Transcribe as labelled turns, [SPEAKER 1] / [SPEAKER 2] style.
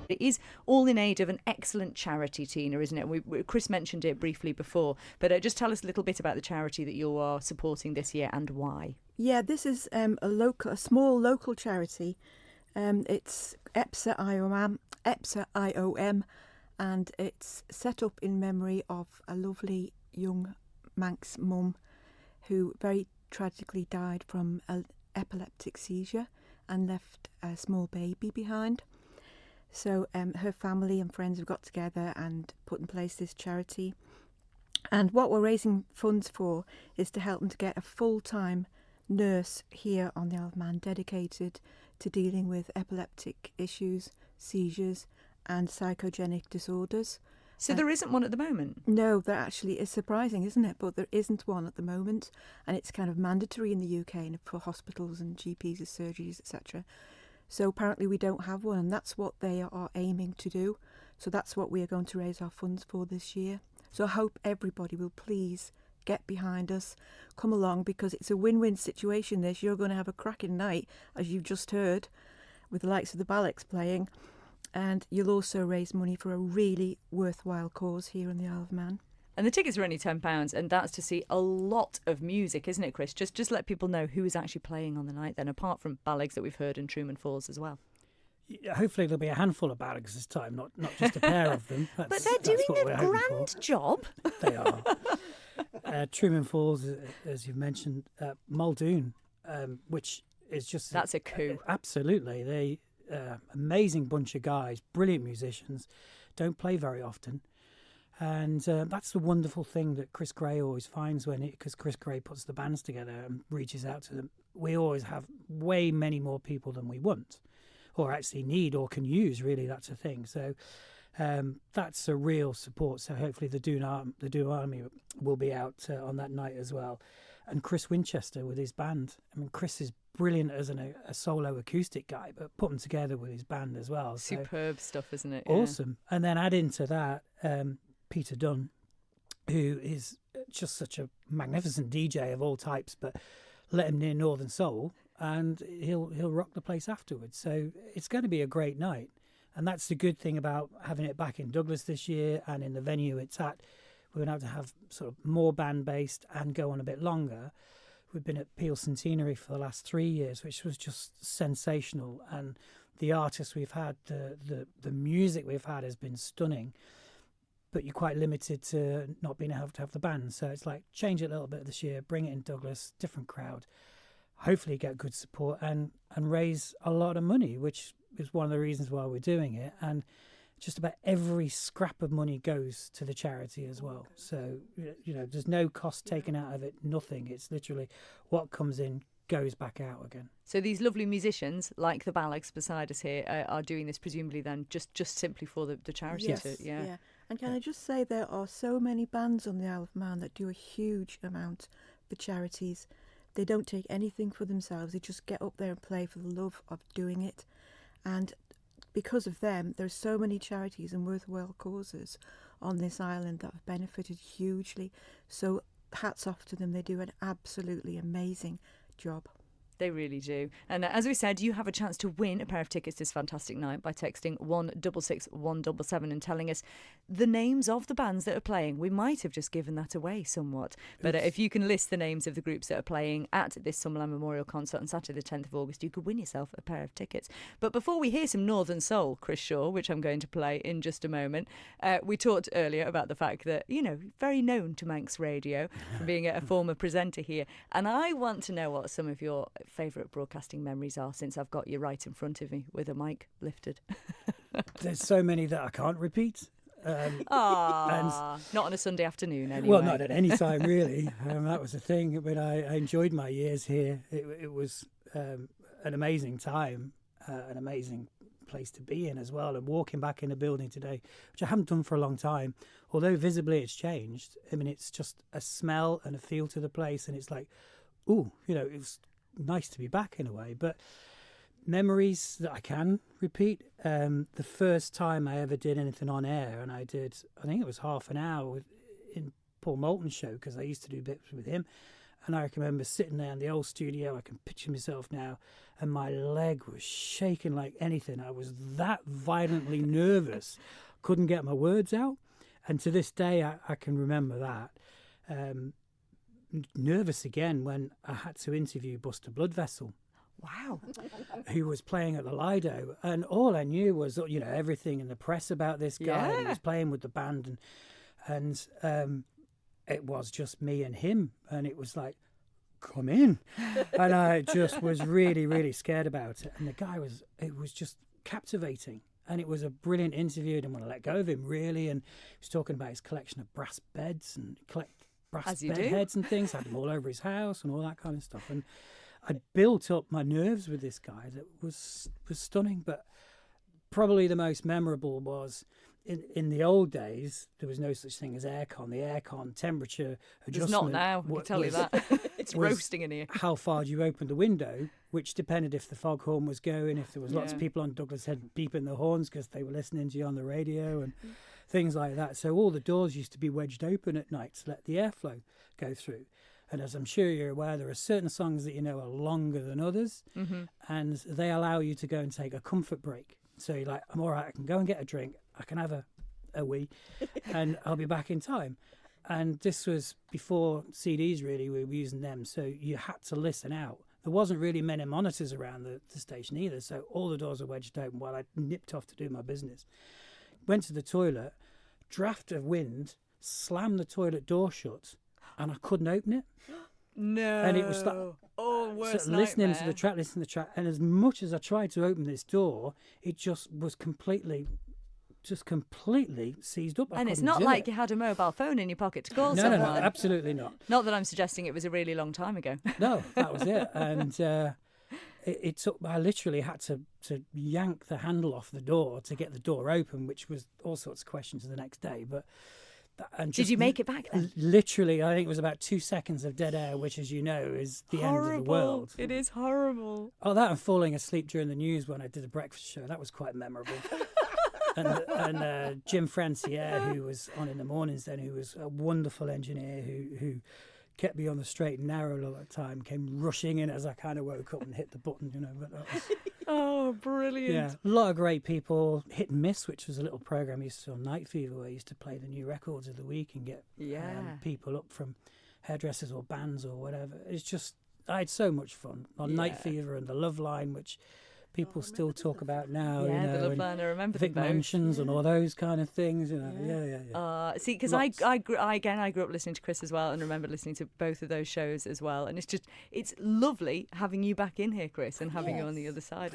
[SPEAKER 1] It is all in aid of an excellent charity, Tina, isn't it? Chris mentioned it briefly before, but just tell us a little bit about the charity that you are supporting this year and why.
[SPEAKER 2] Yeah, this is a small local charity. It's EPSA IOM, and it's set up in memory of a lovely young Manx mum who very tragically died from an epileptic seizure and left a small baby behind. So her family and friends have got together and put in place this charity. And what we're raising funds for is to help them to get a full-time nurse here on the Isle of Man dedicated to dealing with epileptic issues, seizures and psychogenic disorders.
[SPEAKER 1] So there isn't one at the moment?
[SPEAKER 2] No, there actually is. Surprising, isn't it? But there isn't one at the moment, and it's kind of mandatory in the UK and for hospitals and GPs, surgeries, etc. So apparently we don't have one, and that's what they are aiming to do. So that's what we are going to raise our funds for this year. So I hope everybody will please get behind us, come along, because it's a win-win situation this. You're going to have a cracking night, as you've just heard, with the likes of the Ballocks playing. And you'll also raise money for a really worthwhile cause here in the Isle of Man.
[SPEAKER 1] And the tickets are only £10, and that's to see a lot of music, isn't it, Chris? Just let people know who is actually playing on the night then, apart from Ballocks that we've heard and Truman Falls as well.
[SPEAKER 3] Yeah, hopefully there'll be a handful of Ballocks this time, not just a pair of them.
[SPEAKER 1] But they're doing a grand job.
[SPEAKER 3] They are. Truman Falls, as you've mentioned, Muldoon, which is just...
[SPEAKER 1] That's a coup.
[SPEAKER 3] Absolutely. They amazing bunch of guys, brilliant musicians, don't play very often. And that's the wonderful thing that Chris Gray always finds because Chris Gray puts the bands together and reaches out to them. We always have way many more people than we want or actually need or can use, really. That's a thing. So that's a real support. So hopefully the Doon Army will be out on that night as well. And Chris Winchester with his band. I mean, Chris is brilliant as a solo acoustic guy, but put them together with his band as well.
[SPEAKER 1] Superb stuff, isn't it?
[SPEAKER 3] Awesome. Yeah. And then add into that Peter Dunn, who is just such a magnificent DJ of all types, but let him near Northern Soul and he'll rock the place afterwards. So it's going to be a great night. And that's the good thing about having it back in Douglas this year and in the venue it's at. We're going to have sort of more band-based and go on a bit longer. We've been at Peel Centenary for the last 3 years, which was just sensational. And the artists we've had, the music we've had has been stunning. But you're quite limited to not being able to have the band. So it's like, change it a little bit this year, bring it in Douglas, different crowd, hopefully get good support and raise a lot of money, which is one of the reasons why we're doing it. And just about every scrap of money goes to the charity as well. So, there's no cost taken out of it, nothing. It's literally what comes in goes back out again.
[SPEAKER 1] So these lovely musicians, like the Ballocks beside us here, are doing this presumably then just simply for the charity.
[SPEAKER 2] Yes, yeah. And can I just say there are so many bands on the Isle of Man that do a huge amount for charities. They don't take anything for themselves. They just get up there and play for the love of doing it. And because of them, there's so many charities and worthwhile causes on this island that have benefited hugely. So hats off to them. They do an absolutely amazing job.
[SPEAKER 1] They really do. And as we said, you have a chance to win a pair of tickets this fantastic night by texting 166 and telling us the names of the bands that are playing. We might have just given that away somewhat. But if you can list the names of the groups that are playing at this Summerland Memorial Concert on Saturday the 10th of August, you could win yourself a pair of tickets. But before we hear some Northern Soul, Chris Shaw, which I'm going to play in just a moment, we talked earlier about the fact that, very known to Manx Radio from being a former presenter here. And I want to know what some of your favourite broadcasting memories are, since I've got you right in front of me with a mic lifted.
[SPEAKER 3] There's so many that I can't repeat.
[SPEAKER 1] Not on a Sunday afternoon anyway.
[SPEAKER 3] Well, not at any time really. That was the thing. When I enjoyed my years here, it was an amazing time, an amazing place to be in as well. And walking back in the building today, which I haven't done for a long time, although visibly it's changed. I mean, it's just a smell and a feel to the place, and it's like, ooh, it was nice to be back in a way. But memories that I can repeat, the first time I ever did anything on air, and I think it was half an hour in Paul Moulton's show, because I used to do bits with him, And I can remember sitting there in the old studio, I can picture myself now, and my leg was shaking like anything. I was that violently nervous, couldn't get my words out. And to this day, I can remember that. Nervous again when I had to interview Buster Bloodvessel.
[SPEAKER 1] Wow.
[SPEAKER 3] Who was playing at the Lido. And all I knew was, everything in the press about this guy. And he was playing with the band. And it was just me and him. And it was like, come in. And I just was really, really scared about it. And the guy it was just captivating. And it was a brilliant interview. I didn't want to let go of him, really. And he was talking about his collection of brass beds and brass bed heads and things. Had them all over his house and all that kind of stuff. And I'd built up my nerves with this guy that was stunning. But probably the most memorable was in the old days, there was no such thing as aircon. The aircon temperature adjustment.
[SPEAKER 1] There's not now, I can tell you that. It's roasting in here.
[SPEAKER 3] How far do you open the window, which depended if the foghorn was going, if there was lots of people on Douglas Head beeping the horns because they were listening to you on the radio and things like that. So all the doors used to be wedged open at night to let the airflow go through. And as I'm sure you're aware, there are certain songs that are longer than others, and they allow you to go and take a comfort break. So you're like, I'm all right, I can go and get a drink, I can have a wee, and I'll be back in time. And this was before CDs, really, we were using them, so you had to listen out. There wasn't really many monitors around the station either, so all the doors were wedged open while I nipped off to do my business. Went to the toilet, draft of wind, slammed the toilet door shut, and I couldn't open it.
[SPEAKER 1] No.
[SPEAKER 3] And it was like,
[SPEAKER 1] worst
[SPEAKER 3] listening to the track, and as much as I tried to open this door, it just was completely seized up.
[SPEAKER 1] And it's not like you had a mobile phone in your pocket to call someone.
[SPEAKER 3] No, absolutely not.
[SPEAKER 1] Not that I'm suggesting it was a really long time ago.
[SPEAKER 3] No, that was it. And it took. I literally had to yank the handle off the door to get the door open, which was all sorts of questions the next day. But
[SPEAKER 1] did you make it back then?
[SPEAKER 3] Literally, I think it was about 2 seconds of dead air, which, as you know, is the end of the world.
[SPEAKER 1] It is horrible.
[SPEAKER 3] Oh, that and falling asleep during the news when I did a breakfast show, that was quite memorable. and Jim Franciere, who was on in the mornings then, who was a wonderful engineer who kept me on the straight and narrow a lot of the time, came rushing in as I kind of woke up and hit the button, But that was,
[SPEAKER 1] oh, brilliant.
[SPEAKER 3] Yeah, a lot of great people. Hit and Miss, which was a little program I used to do on Night Fever, where I used to play the new records of the week and get people up from hairdressers or bands or whatever. It's just, I had so much fun on Night Fever and the Love Line, which people still talk about now.
[SPEAKER 1] Yeah, the Love Line, I remember
[SPEAKER 3] Vic
[SPEAKER 1] them both.
[SPEAKER 3] Mansions and all those kind of things.
[SPEAKER 1] See, because I grew up listening to Chris as well, and remember listening to both of those shows as well. And it's lovely having you back in here, Chris, and having you on the other side.